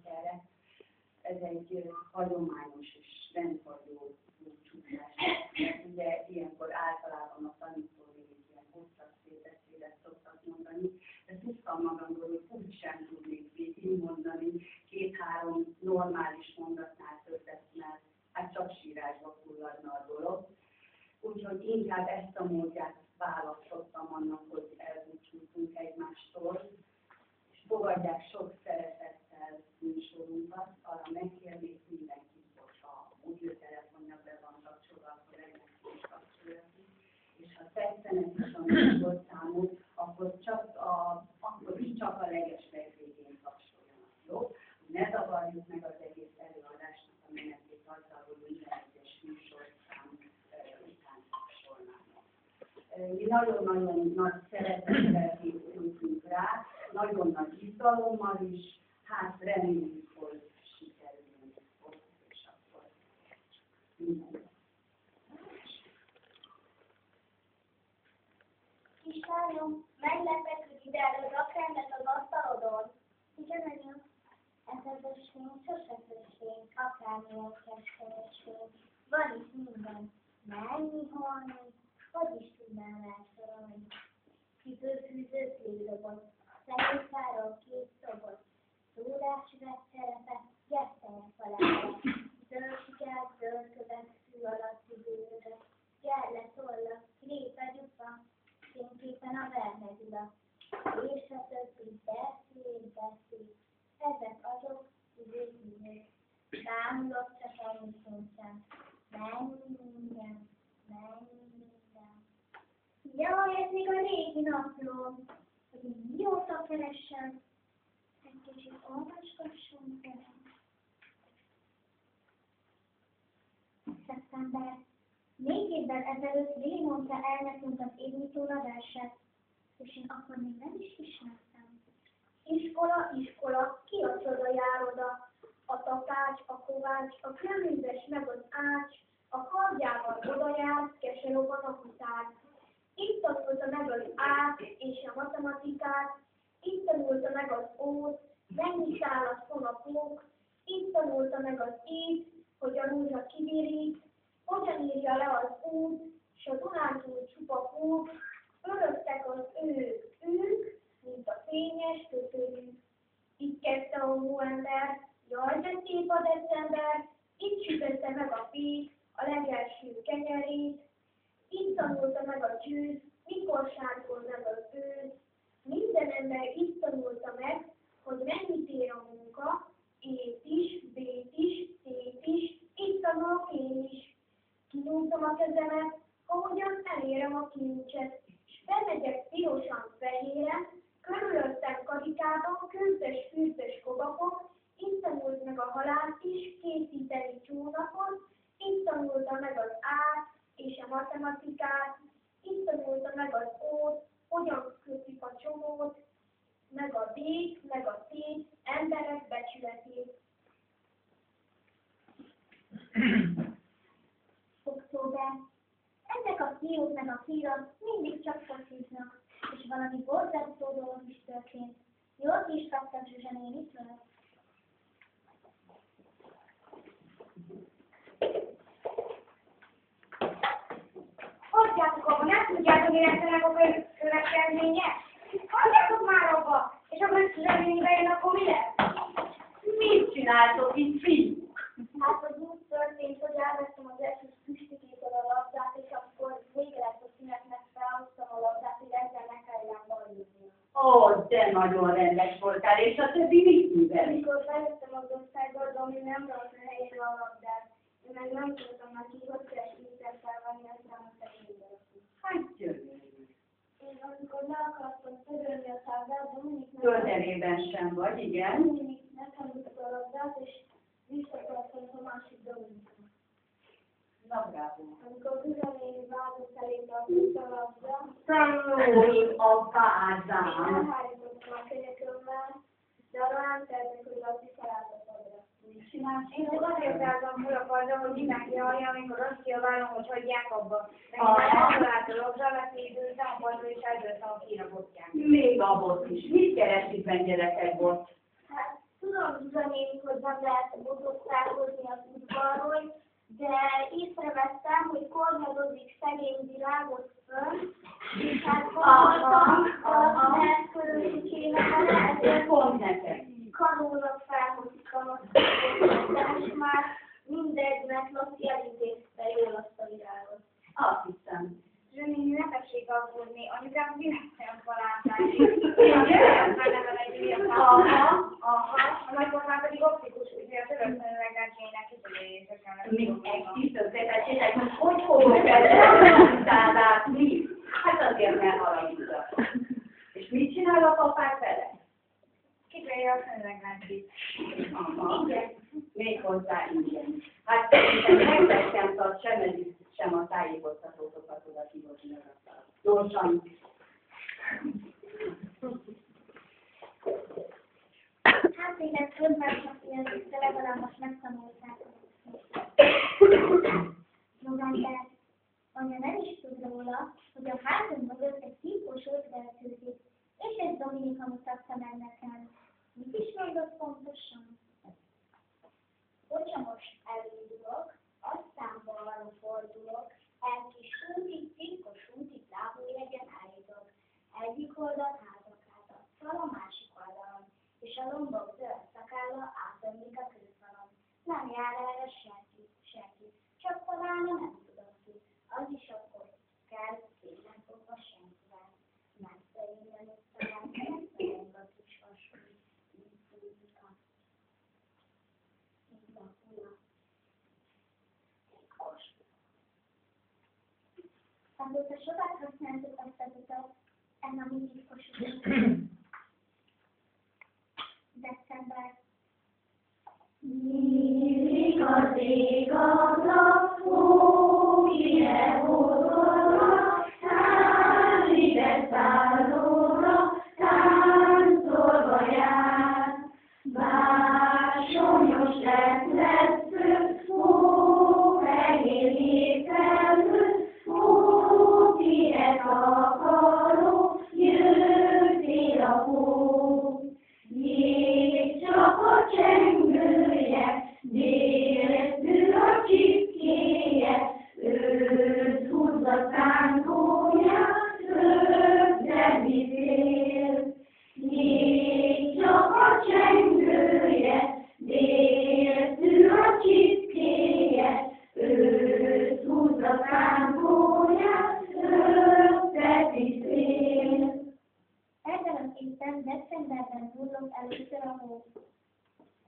erre. Ez egy hagyományos és rendhagyó csúszás. Ugye ilyenkor általában a tanítónék ilyen hosszabb szépbeszédet szoktak mondani. De tudtam magamról, hogy úgy sem tudnék végig mondani, 2-3 normális mondatnál többet, mert hát csak sírásba fulladna a dolog. Úgyhogy inkább ezt a módját választottam annak, hogy elbúcsúzunk egymástól, és fogadják sok szeretettel műsorunkat. Arra megkérnék mindenkit, hogyha mobiltelefonja be van kapcsolva, akkor legyen is kapcsolati. És ha tetszenek is a műsorszámot, akkor is csak a legeslegvégén kapcsoljanak, jó? Ne zavarjuk meg az egész előadásnak a menetét azzal, hogy minden egyes műsorszám után kapcsolnának. Mi nagyon-nagyon nagy szeretettel készültünk rá, nagyon nagy izgalommal is, hát reméljük, hogy sikerül, és akkor minden. Kislányom, meglepett, hogy ide előtt rakrendet az asztalodon. Igen, anya? Ez az ösvény, sose ösvény, akármilyen keskeresvény. Van is minden. Mennyi holmi, hogy is tudnám elsorolni. Cipőfűzőt lédobot, fehérfáról 2 szobot, szórás vett szerepet, gyesztelek valára. Zöldsikát, zöldkövet, szű alatti bőrödet, gyerle tolla, krépe gyupa, fényképen a vermezula. És a többi beszél. Ezek azok, idők. Bámulok csak ennyi sincsen. Mennyi minden. Jaj, ez még a régi naplóm, hogy mióta keressem. Egy kicsit olvasgassam velem. Szeptember. 4 évvel ezelőtt Vili mondta el nekünk az évnyitó verset, és én akkor még nem is ismertem. Iskola, ki a csoda jár oda? A takács, a kovács, a kőműves meg az ács, a kardjával oda jár, keserogva a futár. Itt tanulta meg az át és a matematikát, itt tanulta meg az ót, mennyi szálat von a pók, itt tanulta meg az ít, hogy a rózsa kivirít, hogyan írja le az út, s a Dunántúl csupa kút, örögtek az ők, mint a fényes kötőjük. Itt kezdte a hóember, jaj, de szép a december, itt sütötte meg a fét, a legelső kenyerét, itt tanulta meg a győz, mikor sárkol meg az ősz. Minden ember itt tanulta meg, hogy mennyit ér a munka, ét is, bét is, tét is, itt tanulok én is. Kinyújtom a kezemet, ahogyan elérem a kincset, s bemegyek pirosan fehére, körülöttem karikában kőzes-fűzes kobakok, itt tanult meg a halált is, készíteni csónakot, itt tanulta meg az át és a matematikát, itt tanulta meg az ót, hogyan kötik a csomót, meg a B-t, meg a C-t, emberek becsületét. Október. Ezek a fiúk meg a fiúk mindig csak fociznak, és valami borzasztó dolog is történt. Jól ki is kaptam Zsuzsa nénitől. Hagyjátok abba, nem tudjátok, mi lesz ennek a következménye? Hagyjátok már abba, és akkor Zsuzsa néni bejön, akkor mi lesz? Mit csináltok itt, fiú? Hát, hogy úgy történt, hogy elvettem az első füstikétől a labdát, és akkor vége lett a szünetnek, felhoztam a labdát, hogy ezzel ne kelljen bajlózni. Ó, de nagyon rendes voltál, és a többi mit művel? Amikor bejöttem az osztályba, Domi nem rakott a helyére a labdát. Én meg nem tudtam neki, hogy kell szinten felvenni, aztán a szegénybe rakni. Hát gyönyörű. Én amikor le akartam törölni a táblát, Dominik Tölterében sem vagy, igen. Dominik nekem jutott a labdát, és visszatartott a másik Dominikra. Na, bravo. Amikor Zsuzsa néni vázat elé tartott a labda, Tanulj a vázán. elhárítottam a könyökömmel, de arra nem tettek, hogy Laci felállt a padra. Mit csinálsz? Én azért álltam föl a padra, hogy mindenki hallja, amikor azt kiabálom, hogy hagyják abba. Meg nem talált a labdát, ültem a padra, és eldőltem a kíra botján. Még a bot is. Mit keres itt benne gyerekek bot? Hát, tudom, Zsanénik, hogy nem lehet a botot felhozni az udvarról, de észrevettem, hogy kornyadozik szegény virágot föl, és hát gondoltam, hogy körülkének a lehetőt Pont neked. karónak felhozik a napot, de most már mindegy, mert Laci elintézte jól azt a virágot. Azt hiszem. Zseni, ne tessék aggódni, anyukám világszerűen palántás. Igen? Már nem egy ilyen Aha. A nagypapám pedig optikus, úgyhogy a török szemüveggácsének kitöréseken lesz. Még egy kis többletesétek, hogy fogok ezzel látni? Hát azért ne haragudja. És mit csinál a papák vele? Kitörje a szemüveggácsét. Aha. Igen. Még hozzá ingyen. Hát szerintem megvettem, tehát sem a tájékoztatókat oda kihozni az asztalra. Gyorsan. Hát még ez többet csak ilyen, de legalább most megtanulták. November. Anya nem is tud róla, hogy a házunk mögött egy típus ötvertőzik, és egy Dominika mutatta meg nekem. Mit is mondott pontosan? Hogyha most elindulok, aztán balra fordulok, egy kis útig, titkos útig lábújegyen állítok. Egyik oldalt házak, a másik oldalon, és a lombok zöld szakálla átömlik a kőfalon. Nem jár erre senki, csak találna nem tudom ki. Az is akkor kell, kézen fogva senkivel. Mert szerintem ott talán megfelelünk a kis hasonló, mint Pullika. Mint a Pula. Azóta sokat használtuk azt az utat, ez a mi titkosunk. December. Nyílik az ég ablak, hókire hódolva, tárgyide szállóra, táncolva jár. Bársonyos leplező, hófehér ételő, hókire takaró, jöttél a hó. Csak a csengője, déltől a csipkéje, őt húzza tánkója, rögzedi fél. Csak a csengője, déltől a csipkéje, őt húzza tánkója, rögzedi fél. Ezen a héten decemberben hullott először a hó.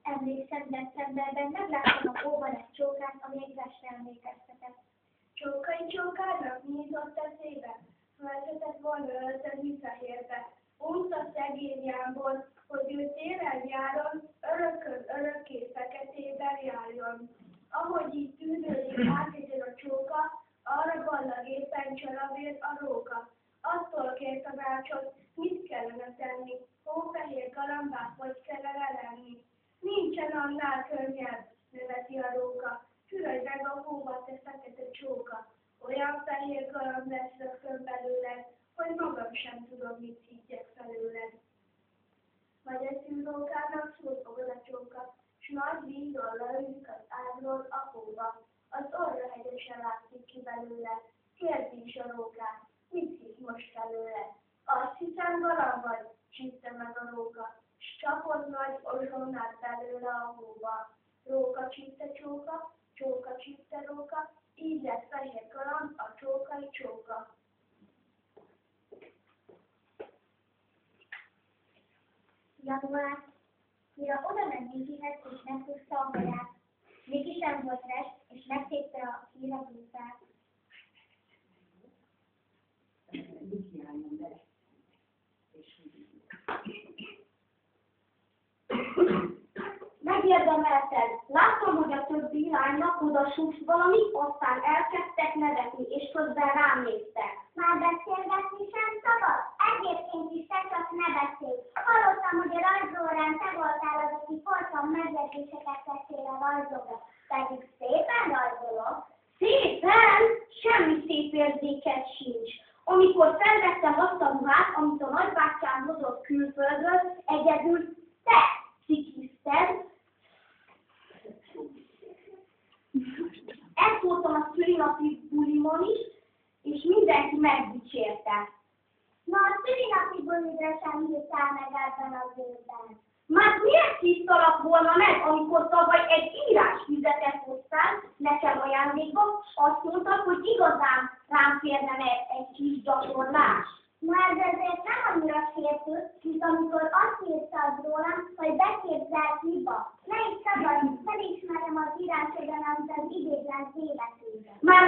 Emlékszem, decemberben megláttam a hóban egy csókát, ami egy vestre emlékeztetett. Csókának nyitott eszébe, feltetett volna öltözni fehérbe. Unta szegény Jámbor, hogy ő télen-nyáron örökké feketében járjon. Ahogy így tűnődik átidő a csóka, arra ballag éppen csalavér a róka. Attól kért a bácsot, mit kellene tenni, hófehér galambát hogy kellene lenni. Nincsen annál könnyebb, neveti a róka, fürödj meg a hóba, te fekete csóka. Olyan fehér galamb lesz rögtön belőled, hogy magam sem tudom, mit higgyek felőled. Vagy egy szűrókának szurkogod a csóka, s nagy vízról leülik az ágról a hóba. Az orra hegyesen látszik ki belőle, kérdi is a rókát. Mit hisz most felőle? Azt hiszem galamb vagy, csípte meg a róka, s csapod nagy ozsonnát belőle a hóba. Róka csípte csóka, csóka csípte róka, így lett fehér galamb a csókai csóka. Január, mire oda ment Mikihez és meghúzta a haját. Miki sem volt rest, és megtépte a hírebúzát. Miki álljon bele. Megérdemelted. Láttam, hogy a többi lánynak odasús valami, aztán elkezdtek nevetni, és közben rám néztek. Már beszélgetni sem szabad? Egyébként is te csak ne beszélj. Hallottam, hogy a rajzórán te voltál az, aki folyton megjegyzéseket tettél a rajzokra. Pedig szépen rajzolok. Szépen? Semmi szép érzéket sincs. Amikor felvettem azt a ruhát, amit a nagybátyám hozott külföldről, egyedül te cikizted, bulimon is, és mindenki megdicsérte. Na, a szülinapi bulidra sem hiszem meg ebben az évben. Már miért hisztalak volna meg, amikor tavaly egy írásfüzetet hoztál nekem ajándékba, azt mondtad, hogy igazán rám férne meg egy kis gyakorlás? Na ez ezért nem annyira sértő, mint amikor azt írtad rólam, hogy beképzelt hiba. Ne is szabad, felismerem az írásodon, amit az idéglen életében. Már